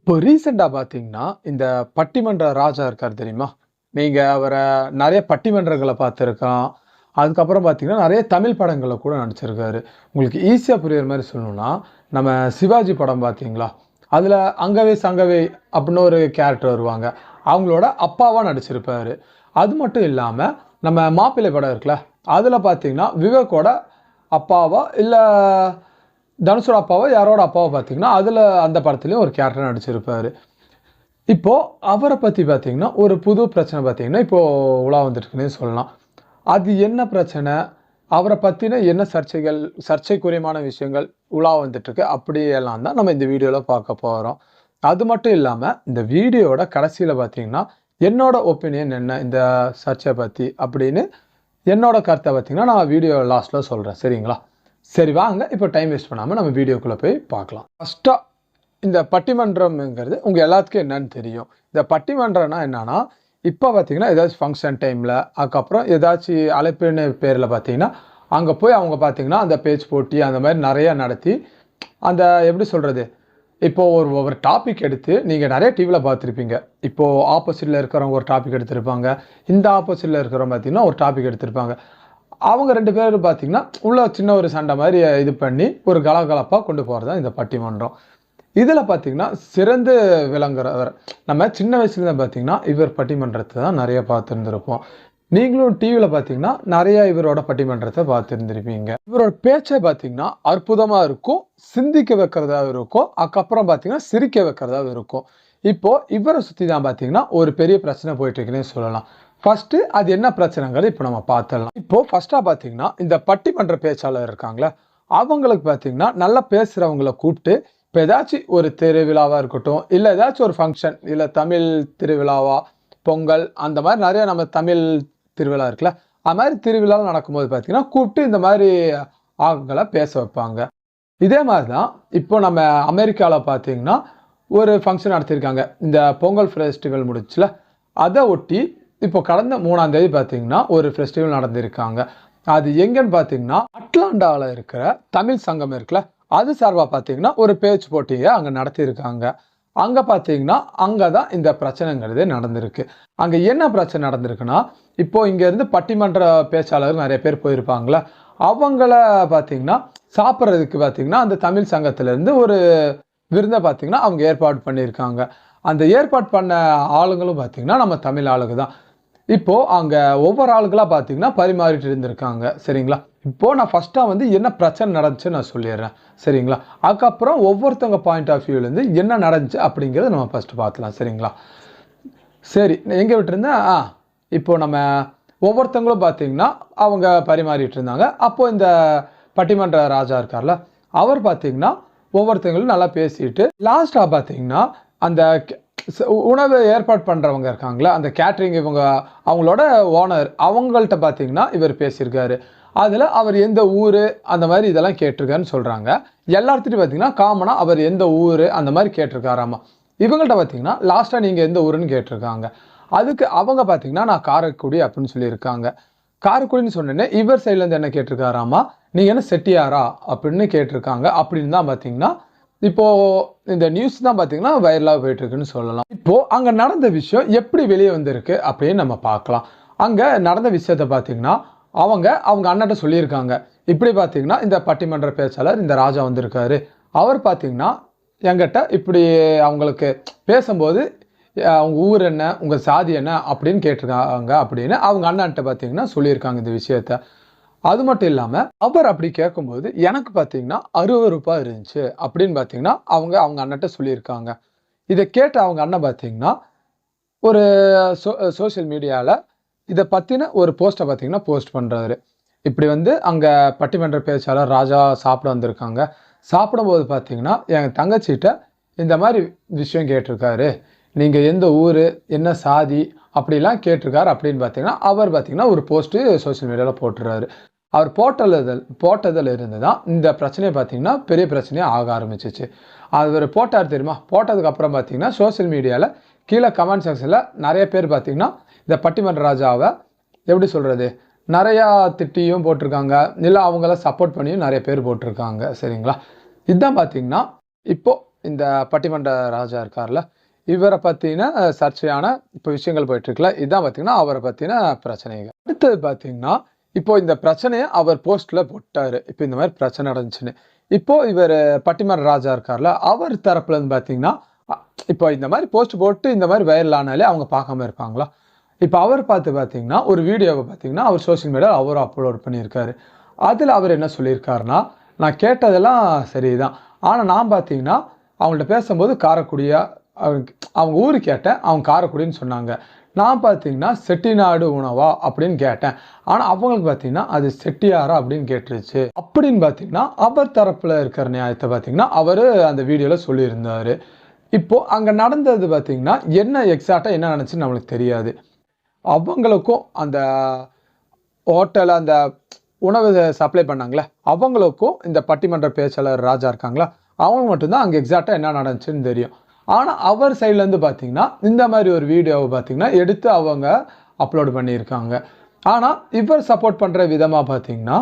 இப்போ ரீசெண்டா பார்த்தீங்கன்னா, இந்த பட்டிமன்ற ராஜா இருக்காரு தெரியுமா? நீங்க அவர நெறைய பட்டிமன்றங்கள பார்த்துருக்கலாம். அதுக்கப்புறம் பார்த்தீங்கன்னா, நெறைய தமிழ் படங்கள்ல கூட நடிச்சிருக்காரு. உங்களுக்கு ஈஸியா புரியிற மாரி சொல்லணும்னா, நம்ம சிவாஜி படம் பார்த்தீங்களா? அதுல அங்கவை சங்கவை அப்படின்னு ஒரு கேரக்டர் வருவாங்க. அவங்களோட அப்பாவா நடிச்சிருப்பாரு. அது மட்டும் இல்லாம, நம்ம மாப்பிள்ளை படம் இருக்குல்ல, அதுல பார்த்தீங்கன்னா, விவேக்கோட அப்பாவா, இல்ல தனுஷோட அப்பாவோ, யாரோட அப்பாவோ பார்த்தீங்கன்னா, அதுல அந்த படத்துலயும் ஒரு கேரக்டரா நடிச்சிருப்பாரு. இப்போ அவர பத்தி பார்த்தீங்கன்னா, ஒரு புது பிரச்சனை பார்த்தீங்கன்னா, இப்போ உலா வந்துட்டுருக்குன்னே சொல்லலாம். அது என்ன பிரச்சனை? அவர பத்தின என்ன சர்ச்சைகள், சர்ச்சைக்குரியமான விஷயங்கள் உலா வந்துட்டுருக்கு? அப்படியெல்லாம் தான் நம்ம இந்த வீடியோல பார்க்க போறோம். அது மட்டும் இல்லாம, இந்த வீடியோவோட கடைசியில பார்த்தீங்கன்னா, என்னோட ஒப்பீனியன் என்ன இந்த சர்ச்சை பத்தி அப்படின்னு என்னோட கருத்த பார்த்தீங்கன்னா, நான் வீடியோ லாஸ்ட்ல சொல்றேன். சரிங்களா? சரி வாங்க, இப்போ டைம் வேஸ்ட் பண்ணாம நம்ம வீடியோக்குள்ள போய் பார்க்கலாம். ஃபர்ஸ்ட்டா இந்த பட்டிமன்றம்ங்கிறது உங்க எல்லாத்துக்கும் என்னன்னு தெரியும். இந்த பட்டிமன்றம்னா என்னன்னா, இப்ப பார்த்தீங்கன்னா, ஏதாச்சும் ஃபங்ஷன் டைம்ல, அதுக்கப்புறம் ஏதாச்சு அழைப்புன்னு பேர்ல பார்த்தீங்கன்னா, அங்க போய் அவங்க பார்த்தீங்கன்னா, அந்த பேச்சு போட்டி அந்த மாரி நெறைய நடத்தி, அந்த எப்படி சொல்றது? இப்போ ஒரு ஒரு டாபிக் எடுத்து நீங்க நெறைய டிவில பார்த்துருப்பீங்க. இப்போ ஆப்போசிட்ல இருக்கிறவங்க ஒரு டாபிக் எடுத்திருப்பாங்க. இந்த ஆப்போசிட்ல இருக்கிறவங்க பார்த்தீங்கன்னா, ஒரு டாபிக் எடுத்திருப்பாங்க. அவங்க 2 பேரும் பார்த்தீங்கன்னா, உள்ள சின்ன ஒரு சண்டை மாரி இது பண்ணி, ஒரு கலகலப்பா கொண்டு போறது தான் இந்த பட்டிமன்றம். இதுல பார்த்தீங்கன்னா, சிறந்து விளங்குறவர் நம்ம சின்ன வயசுல பார்த்தீங்கன்னா, இவர் பட்டிமன்றத்த தான் நெறைய பார்த்திருந்திருப்போம். நீங்களும் டிவில பார்த்தீங்கன்னா, நெறைய இவரோட பட்டிமன்றத்த பார்த்திருந்திருப்பீங்க. இவரோட பேச்சே பார்த்தீங்கன்னா, அற்புதமா இருக்கும். சிந்திக்க வைக்கிறதாவும் இருக்கும். அதுக்கப்புறம் பார்த்தீங்கன்னா, சிரிக்க வைக்கிறதாவும் இருக்கும். இப்போ இவர சுத்தி தான் பார்த்தீங்கன்னா, ஒரு பெரிய பிரச்சனை போயிட்டு இருக்குன்னே சொல்லலாம். ஃபர்ஸ்ட்டு அது என்ன பிரச்சனைங்கிறத இப்ப நம்ம பார்த்துடலாம். இப்போ ஃபர்ஸ்ட்டா பார்த்தீங்கன்னா, இந்த பட்டிமன்ற பேச்சாளர் இருக்காங்கல்ல, அவங்களுக்கு பார்த்தீங்கன்னா, நல்லா பேசுறவங்கள கூப்ட்டு, இப்ப ஏதாச்சும் ஒரு திருவிழாவா இருக்கட்டும், இல்ல ஏதாச்சும் ஒரு ஃபங்ஷன், இல்ல தமிழ் திருவிழாவா, பொங்கல் அந்த மாரி நெறைய நம்ம தமிழ் திருவிழா இருக்குல்ல, அது மாரி திருவிழாலாம் நடக்கும்போது பார்த்தீங்கன்னா, கூப்ட்டு இந்த மாரி ஆள்கள பேச வைப்பாங்க. இதே மாரி தான் இப்போ நம்ம அமெரிக்கால பார்த்தீங்கன்னா, ஒரு ஃபங்ஷன் நடத்தியிருக்காங்க. இந்த பொங்கல் ஃபெஸ்டிவல் முடிஞ்சுச்சுல, அத ஒட்டி இப்போ கடந்த 3ஆம் தேதி பார்த்தீங்கன்னா, ஒரு ஃபெஸ்டிவல் நடந்திருக்காங்க. அது எங்கன்னு பார்த்தீங்கன்னா, அட்லாண்டால இருக்கிற தமிழ் சங்கம் இருக்குல்ல, அது சார்பா பார்த்தீங்கன்னா, ஒரு பேச்சு போட்டிய அங்க நடத்தியிருக்காங்க. அங்க பார்த்தீங்கன்னா, அங்க தான் இந்த பிரச்சனைங்கிறதே நடந்திருக்கு. அங்க என்ன பிரச்சனை நடந்திருக்குன்னா, இப்போ இங்கேருந்து பட்டிமன்ற பேச்சாளர்கள் நெறைய பேர் போயிருப்பாங்கல்ல, அவங்கள பார்த்தீங்கன்னா, சாப்பிடுறதுக்கு பார்த்தீங்கன்னா, அந்த தமிழ் சங்கத்திலேருந்து ஒரு விருந்த பார்த்தீங்கன்னா, அவங்க ஏற்பாடு பண்ணியிருக்காங்க. அந்த ஏற்பாடு பண்ண ஆளுங்களும் பார்த்தீங்கன்னா, நம்ம தமிழ் ஆளுங்க தான். இப்போ அங்க ஒவ்வொரு ஆளுகளா பார்த்தீங்கன்னா, பரிமாறிட்டு இருந்திருக்காங்க. சரிங்களா? இப்போ நான் ஃபர்ஸ்ட்டா வந்து என்ன பிரச்சனை நடந்துச்சுன்னு நான் சொல்லிர்றேன். சரிங்களா? அதுக்கப்புறம் ஒவ்வொருத்தவங்க பாயிண்ட் ஆஃப் வியூலேருந்து என்ன நடந்துச்சு அப்படிங்கிறத நம்ம ஃபர்ஸ்ட் பார்க்கலாம். சரிங்களா? சரி. நான் எங்க விட்டிருந்தேன்? இப்போ நம்ம ஒவ்வொருத்தவங்களும் பார்த்தீங்கன்னா, அவங்க பரிமாறிட்டு இருந்தாங்க. அப்போ இந்த பட்டிமன்ற ராஜா இருக்கார்ல, அவர் பார்த்தீங்கன்னா, ஒவ்வொருத்தங்களும் நல்லா பேசிட்டு, லாஸ்ட்டா பார்த்தீங்கன்னா, அந்த கெ ஸ் உணவு ஏற்பாடு பண்றவங்க இருக்காங்கல்ல, அந்த கேட்டரிங் இவங்க அவங்களோட ஓனர் அவங்கள்ட்ட பார்த்தீங்கன்னா, இவர் பேசியிருக்காரு. அதுல அவர் எந்த ஊரு, அந்த மாரி இதெல்லாம் கேட்டிருக்காருன்னு சொல்றாங்க. எல்லார்த்துட்டயும் பார்த்தீங்கன்னா, காமனா அவர் எந்த ஊரு, அந்த மாரி கேட்டிருக்காராமா. இவங்கள்ட்ட பார்த்தீங்கன்னா, லாஸ்ட்டா நீங்க எந்த ஊருன்னு கேட்டிருக்காங்க. அதுக்கு அவங்க பார்த்தீங்கன்னா, நான் காரைக்குடி அப்படின்னு சொல்லியிருக்காங்க. காரைக்குடின்னு சொன்னோனே, இவர் சைட்லேருந்து என்ன கேட்டிருக்காராமா, நீங்க என்ன செட்டியாரா? அப்படின்னு கேட்டிருக்காங்க. அப்படின்னு தான் பார்த்தீங்கன்னா, இப்போ இந்த நியூஸ் தான் பார்த்தீங்கன்னா, வைரலா போயிட்டு இருக்குன்னு சொல்லலாம். இப்போ அங்க நடந்த விஷயம் எப்படி வெளிய வந்திருக்கு அப்படின்னு நம்ம பார்க்கலாம். அங்க நடந்த விஷயத்த பார்த்தீங்கன்னா, அவங்க அண்ணன்ட்ட சொல்லியிருக்காங்க. இப்படி பார்த்தீங்கன்னா, இந்த பட்டிமன்ற பேச்சாளர் இந்த ராஜா வந்திருக்காரு. அவர் பார்த்தீங்கன்னா, என்கிட்ட இப்படி அவங்களுக்கு பேசும்போது, "உங்க ஊர் என்ன? உங்க சாதி என்ன?" அப்படின்னு கேட்டிருக்காங்க அப்படின்னு அவங்க அண்ணன்ட்ட பார்த்தீங்கன்னா சொல்லியிருக்காங்க இந்த விஷயத்த. அது மட்டும் இல்லாம, அவர் அப்படி கேட்கும்போது, எனக்கு பார்த்தீங்கன்னா அருவருப்பா இருந்துச்சு அப்படின்னு பார்த்தீங்கன்னா, அவங்க அண்ணன்ட்ட சொல்லியிருக்காங்க. இத கேட்ட அவங்க அண்ணன் பார்த்தீங்கன்னா, ஒரு சோசியல் மீடியால இத பத்தின ஒரு போஸ்ட்ட பார்த்தீங்கன்னா போஸ்ட் பண்றாரு. இப்படி வந்து அங்க பட்டிமன்ற பேச்சாளர் ராஜா சாப்பிட வந்திருக்காங்க. சாப்பிடும்போது பார்த்தீங்கன்னா, என் தங்கச்சிட்ட இந்த மாரி விஷயம் கேட்டிருக்காரு. நீங்க எந்த ஊரு? என்ன சாதி? அப்படிலாம் கேட்டிருக்காரு அப்படின்னு பார்த்தீங்கன்னா, அவர் பார்த்தீங்கன்னா ஒரு போஸ்ட் சோசியல் மீடியால போட்டுறாரு. அவர் போட்டதுல இருந்து தான் இந்த பிரச்சனைய பார்த்தீங்கன்னா, பெரிய பிரச்சனையா ஆக ஆரம்பிச்சுச்சு. அவரு போட்டாரு தெரியுமா? போட்டதுக்கு அப்புறம் பார்த்தீங்கன்னா, சோசியல் மீடியால கீழ கமெண்ட் செக்ஷன்ல நெறைய பேர் பார்த்தீங்கன்னா, இந்த பட்டிமன்ற ராஜாவ எப்படி சொல்றது? நெறையா திட்டியும் போட்டிருக்காங்க. இல்ல அவங்கள சப்போர்ட் பண்ணியும் நெறைய பேர் போட்டிருக்காங்க. சரிங்களா? இதான் பார்த்தீங்கன்னா, இப்போ இந்த பட்டிமன்ற ராஜா இருக்கார்ல, இவரை பத்தின சர்ச்சையான இப்போ விஷயங்கள் போயிட்டு இருக்குல்ல, இதான் பார்த்தீங்கன்னா அவரை பத்தின பிரச்சனைகள். அடுத்தது பார்த்தீங்கன்னா, இப்போ இந்த பிரச்சனையை அவர் போஸ்ட்ல போட்டாரு. இப்போ இந்த மாதிரி பிரச்சனை நடந்துச்சுன்னு. இப்போ இவர் பட்டிமன்ற ராஜா இருக்கார்ல, அவர் தரப்புல இருந்து பார்த்தீங்கன்னா, அ இப்போ இந்த மாதிரி போஸ்ட் போட்டு இந்த மாதிரி வைரல் ஆனாலே அவங்க பார்க்காம இருப்பாங்களா? இப்போ அவர் பார்த்தீங்கன்னா, ஒரு வீடியோவை பார்த்தீங்கன்னா, அவர் சோசியல் மீடியாவில் அவரும் அப்லோட் பண்ணியிருக்காரு. அதில் அவர் என்ன சொல்லியிருக்காருன்னா, நான் கேட்டதெல்லாம் சரிதான். ஆனா நான் பார்த்தீங்கன்னா, அவங்கள்ட்ட பேசும்போது காரைக்குடியா அவங்க ஊரு கேட்டேன். அவங்க காரைக்குடின்னு சொன்னாங்க. நான் பார்த்தீங்கன்னா, செட்டிநாடு உணவா அப்படின்னு கேட்டேன். ஆனா அவங்களுக்கு பார்த்தீங்கன்னா, அது செட்டியாரா அப்படின்னு கேட்டுருச்சு. அப்படின்னு பார்த்தீங்கன்னா, அவர் தரப்புல இருக்கிற நியாயத்த பார்த்தீங்கன்னா, அவரு அந்த வீடியோல சொல்லியிருந்தாரு. இப்போ அங்க நடந்தது பார்த்தீங்கன்னா, எக்ஸாக்ட்டா என்ன நடந்துச்சுன்னு நம்மளுக்கு தெரியாது. அவங்களுக்கும் அந்த ஹோட்டல் அந்த உணவு சப்ளை பண்ணாங்கல்ல, அவங்களுக்கும் இந்த பட்டிமன்ற பேச்சாளர் ராஜா இருக்காங்களா, அவங்களுக்கு மட்டும்தான் அங்கே எக்ஸாக்டா என்ன நடந்துச்சுன்னு தெரியும். ஆனா அவர் சைட்லேருந்து பார்த்தீங்கன்னா, இந்த மாதிரி ஒரு வீடியோவை பார்த்தீங்கன்னா எடுத்து அவங்க அப்லோட் பண்ணியிருக்காங்க. ஆனா இவர் சப்போர்ட் பண்ற விதமா பார்த்தீங்கன்னா,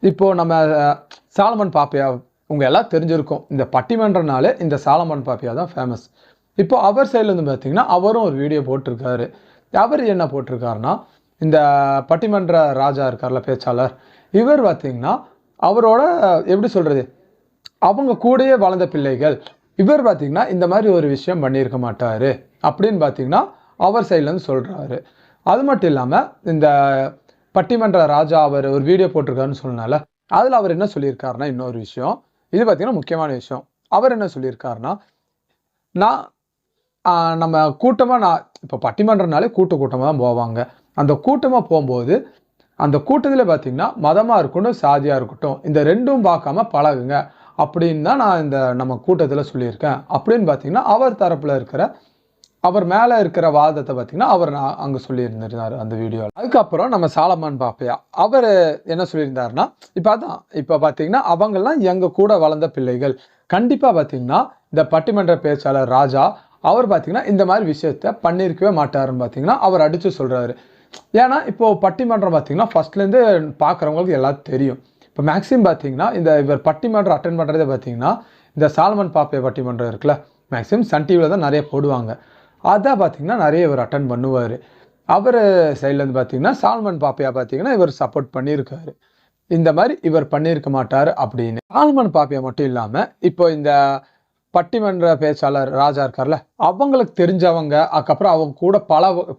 இப்போ நம்ம சாலமன் பாப்பையா உங்க எல்லாம் தெரிஞ்சிருக்கும். இந்த பட்டிமன்றனாலே இந்த சாலமன் பாப்பையா தான் ஃபேமஸ். இப்போ அவர் சைட்லேருந்து பார்த்தீங்கன்னா, அவரும் ஒரு வீடியோ போட்டிருக்காரு. அவர் என்ன போட்டிருக்காருன்னா, இந்த பட்டிமன்ற ராஜா இருக்கார்ல பேச்சாளர், இவர் பார்த்தீங்கன்னா, அவரோட எப்படி சொல்றது, அவங்க கூடயே வளர்ந்த பிள்ளைகள். இவர் பார்த்தீங்கன்னா, இந்த மாதிரி ஒரு விஷயம் பண்ணியிருக்க மாட்டாரு அப்படின்னு பார்த்தீங்கன்னா, அவர் சைட்லேருந்து சொல்றாரு. அது மட்டும் இல்லாம, இந்த பட்டிமன்ற ராஜா அவர் ஒரு வீடியோ போட்டிருக்காருன்னு சொன்னால, அதில் அவர் என்ன சொல்லியிருக்காருன்னா, இன்னொரு விஷயம். இது பார்த்தீங்கன்னா முக்கியமான விஷயம். அவர் என்ன சொல்லியிருக்காருன்னா, நான் நம்ம கூட்டமா இப்போ பட்டிமன்றனாலே கூட்டமா தான் போவாங்க. அந்த கூட்டமா போம்போது, அந்த கூட்டத்தில பார்த்தீங்கன்னா, மதமா இருக்கட்டும், சாதியா இருக்கட்டும், இந்த 2ம் பார்க்காம பழகுங்க. அப்படின்னு தான் நான் இந்த நம்ம கூட்டத்தில சொல்லியிருக்கேன். அப்படின்னு பார்த்தீங்கன்னா, அவர் தரப்புல இருக்கிற அவர் மேல இருக்கிற வாதத்த பார்த்தீங்கன்னா, அவர் அங்க சொல்லியிருந்தாரு அந்த வீடியோல. அதுக்கப்புறம் நம்ம சாலமன் பாப்பையா, அவரு என்ன சொல்லியிருந்தாருன்னா, இப்ப பார்த்தீங்கன்னா, அவங்கலாம் எங்க கூட வளர்ந்த பிள்ளைகள். கண்டிப்பா பார்த்தீங்கன்னா, இந்த பட்டிமன்ற பேச்சாளர் ராஜா, அவர் பார்த்தீங்கன்னா, இந்த மாதிரி விஷயத்த பண்ணியிருக்கவே மாட்டாருன்னு பார்த்தீங்கன்னா, அவர் அடிச்சு சொல்றாரு. ஏன்னா, இப்போ பட்டிமன்றம் பார்த்தீங்கன்னா, ஃபர்ஸ்ட்லேருந்து பார்க்குறவங்களுக்கு எல்லாத்துக்கும் தெரியும். இப்போ மேக்ஸிமம் பார்த்தீங்கன்னா, இவர் பட்டிமன்றம் அட்டெண்ட் பண்ணுறதே பார்த்தீங்கன்னா, இந்த சாலமன் பாப்பையா பட்டிமன்றம் இருக்குல்ல, மேக்ஸிமம் சன் டிவியில் தான் நிறைய போடுவாங்க. அதான் பார்த்தீங்கன்னா, நிறைய இவர் அட்டெண்ட் பண்ணுவார். அவர் சைட்லேருந்து பார்த்தீங்கன்னா, சாலமன் பாப்பையா பார்த்தீங்கன்னா, இவர் சப்போர்ட் பண்ணியிருக்காரு. இந்த மாதிரி இவர் பண்ணியிருக்க மாட்டார் அப்படின்னு. சாலமன் பாப்பையா மட்டும் இல்லாமல், இப்போ இந்த பட்டிமன்ற பேச்சாளர் ராஜா இருக்கார்ல, அவங்களுக்கு தெரிஞ்சவங்க, அதுக்கப்புறம் அவங்க கூட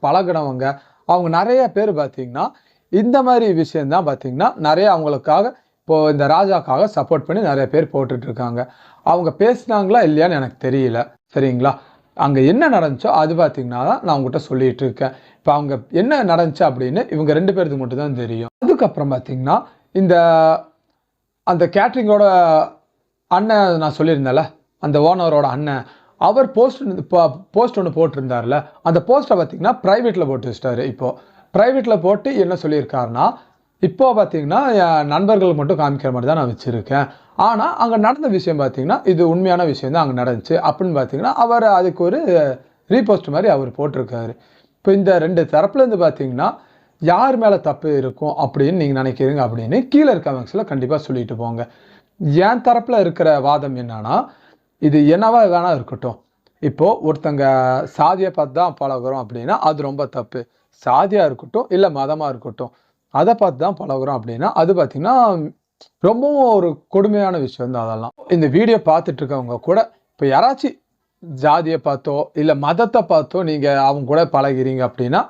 பழகினவங்க, அவங்க நிறைய பேர் பார்த்தீங்கன்னா, இந்த மாதிரி விஷயம் தான் பார்த்தீங்கன்னா, நிறைய அவங்களுக்காக இப்போ இந்த ராஜாக்காக சப்போர்ட் பண்ணி நிறைய பேர் போட்டுட்டு இருக்காங்க. அவங்க பேசினாங்களா இல்லையான்னு எனக்கு தெரியல. சரிங்களா? அங்கே என்ன நடந்துச்சோ அது பார்த்தீங்கன்னா தான் நான் உங்ககிட்ட சொல்லிட்டு இருக்கேன். இப்போ அவங்க என்ன நடந்துச்சு அப்படின்னு இவங்க 2 பேருக்கு மட்டும் தான் தெரியும். அதுக்கப்புறம் பார்த்தீங்கன்னா, இந்த அந்த கேட்ரிங்கோட அண்ணன் நான் சொல்லியிருந்தேன்ல, அந்த ஓனரோட அண்ணன், அவர் போஸ்ட் ஒன்று போட்டிருந்தார்ல, அந்த போஸ்ட்டை பார்த்தீங்கன்னா பிரைவேட்டில் போட்டு வச்சிட்டாரு. இப்போ பிரைவேட்டில் போட்டு என்ன சொல்லியிருக்காருன்னா, இப்போ பார்த்தீங்கன்னா என் நண்பர்களுக்கு மட்டும் காமிக்கிற மாதிரி தான் நான் வச்சுருக்கேன். ஆனால் அங்கே நடந்த விஷயம் பார்த்தீங்கன்னா, இது உண்மையான விஷயம் தான் அங்கே நடந்துச்சு அப்படின்னு பார்த்தீங்கன்னா, அவர் அதுக்கு ஒரு ரீபோஸ்ட் மாதிரி அவர் போட்டிருக்காரு. இப்போ இந்த 2 தரப்புலேருந்து பார்த்தீங்கன்னா, யார் மேலே தப்பு இருக்கும் அப்படின்னு நீங்கள் நினைக்கிறீங்க அப்படின்னு கீழே இருக்க கமெண்ட்ஸில் கண்டிப்பாக சொல்லிட்டு போங்க. என் தரப்பில் இருக்கிற வாதம் என்னன்னா, இது என்னவா வேணா இருக்கட்டும். இப்போ ஒருத்தங்க சாதியை பார்த்து தான் பழகுறோம் அப்படின்னா அது ரொம்ப தப்பு. சாதியா இருக்கட்டும், இல்லை மதமா இருக்கட்டும், அதை பார்த்து தான் பழகுறோம் அப்படின்னா அது பார்த்தீங்கன்னா ரொம்பவும் ஒரு கொடுமையான விஷயம் தான் அதெல்லாம். இந்த வீடியோ பார்த்துட்டு இருக்கவங்க கூட இப்போ யாராச்சும் ஜாதியை பார்த்தோ இல்லை மதத்தை பார்த்தோ நீங்கள் அவங்க கூட பழகிறீங்க அப்படின்னா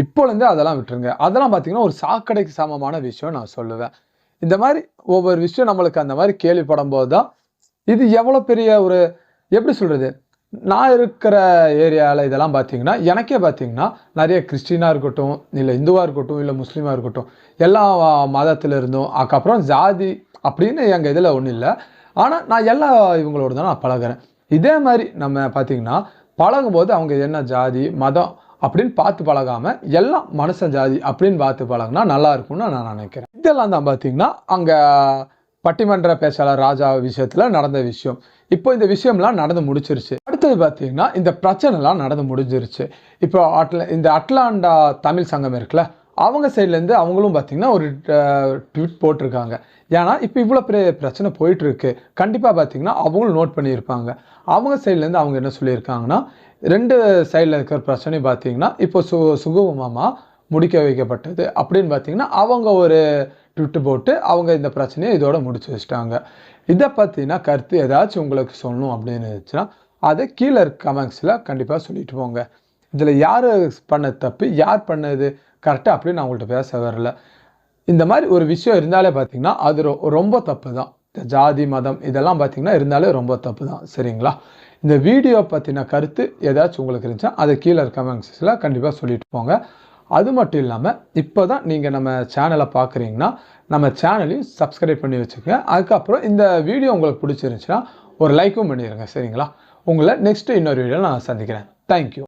இப்போலேருந்தே அதெல்லாம் விட்டுருங்க. அதெல்லாம் பார்த்தீங்கன்னா ஒரு சாக்கடைக்கு சமமான விஷயம் நான் சொல்லுவேன். இந்த மாதிரி ஒவ்வொரு விஷயம் நம்மளுக்கு அந்த மாதிரி கேள்விப்படும் போது தான் இது எவ்வளோ பெரிய ஒரு எப்படி சொல்கிறது, நான் இருக்கிற ஏரியாவில் இதெல்லாம் பார்த்தீங்கன்னா எனக்கே பார்த்தீங்கன்னா நிறைய கிறிஸ்டினாக இருக்கட்டும், இல்லை இந்துவாக இருக்கட்டும், இல்லை முஸ்லீமாக இருக்கட்டும், எல்லா மதத்தில் இருந்தும் அதுக்கப்புறம் ஜாதி அப்படின்னு எங்கள் இதில் ஒன்றும் இல்லை. ஆனால் நான் எல்லா இவங்களோட தான் நான் பழகிறேன். இதே மாதிரி நம்ம பார்த்தீங்கன்னா பழகும்போது அவங்க என்ன ஜாதி மதம் அப்படின்னு பார்த்து பழகாம எல்லாம் மனுஷன் ஜாதி அப்படின்னு பார்த்து பழகுனா நல்லா இருக்கும்னு நான் நினைக்கிறேன். இதெல்லாம் தான் பார்த்தீங்கன்னா அங்கே பட்டிமன்ற பேச்சாளர் ராஜா விஷயத்துல நடந்த விஷயம். இப்போ இந்த விஷயம்லாம் நடந்து முடிச்சிருச்சு. அடுத்தது பார்த்தீங்கன்னா இந்த பிரச்சனைலாம் நடந்து முடிஞ்சிருச்சு. இப்போ இந்த அட்லாண்டா தமிழ் சங்கம் இருக்குல்ல, அவங்க சைட்லேருந்து அவங்களும் பார்த்தீங்கன்னா ஒரு ட்வீட் போட்டிருக்காங்க. ஏன்னா இப்போ இவ்வளோ பெரிய பிரச்சனை போயிட்டுருக்கு, கண்டிப்பாக பார்த்தீங்கன்னா அவங்களும் நோட் பண்ணியிருப்பாங்க. அவங்க சைட்லேருந்து அவங்க என்ன சொல்லியிருக்காங்கன்னா, 2 சைடில் இருக்கிற பிரச்சனையும் பார்த்தீங்கன்னா இப்போ சுகமமாக முடிக்க வைக்கப்பட்டது அப்படின்னு பார்த்தீங்கன்னா அவங்க ஒரு ட்விட்டு போட்டு அவங்க இந்த பிரச்சனையை இதோட முடிச்சு வச்சுட்டாங்க. இதை பற்றினா கருத்து ஏதாச்சும் உங்களுக்கு சொல்லணும் அப்படின்னு இருந்துச்சுன்னா அதை கீழே இருக்க கமெண்ட்ஸில் கண்டிப்பாக சொல்லிட்டு போங்க. இதில் யார் பண்ண தப்பு, யார் பண்ணது கரெக்டாக அப்படின்னு நான் உங்கள்கிட்ட பேச வரல. இந்த மாதிரி ஒரு விஷயம் இருந்தாலே பார்த்தீங்கன்னா அது ரொம்ப தப்பு தான். இந்த ஜாதி மதம் இதெல்லாம் பார்த்தீங்கன்னா இருந்தாலே ரொம்ப தப்பு தான். சரிங்களா? இந்த வீடியோ பற்றின கருத்து ஏதாச்சும் உங்களுக்கு இருந்துச்சுன்னா அதை கீழே இருக்க கமெண்ட்ஸில் கண்டிப்பாக சொல்லிட்டு போங்க. அது மட்டும் இல்லாமல் இப்போ தான் நீங்கள் நம்ம சேனலை பார்க்குறீங்கன்னா நம்ம சேனலையும் சப்ஸ்கிரைப் பண்ணி வச்சுக்கோங்க. அதுக்கப்புறம் இந்த வீடியோ உங்களுக்கு பிடிச்சிருந்துச்சுன்னா ஒரு லைக்கும் பண்ணிடுங்க. சரிங்களா? உங்களை நெக்ஸ்ட்டு இன்னொரு வீடியோவில் நான் சந்திக்கிறேன். தேங்க்யூ.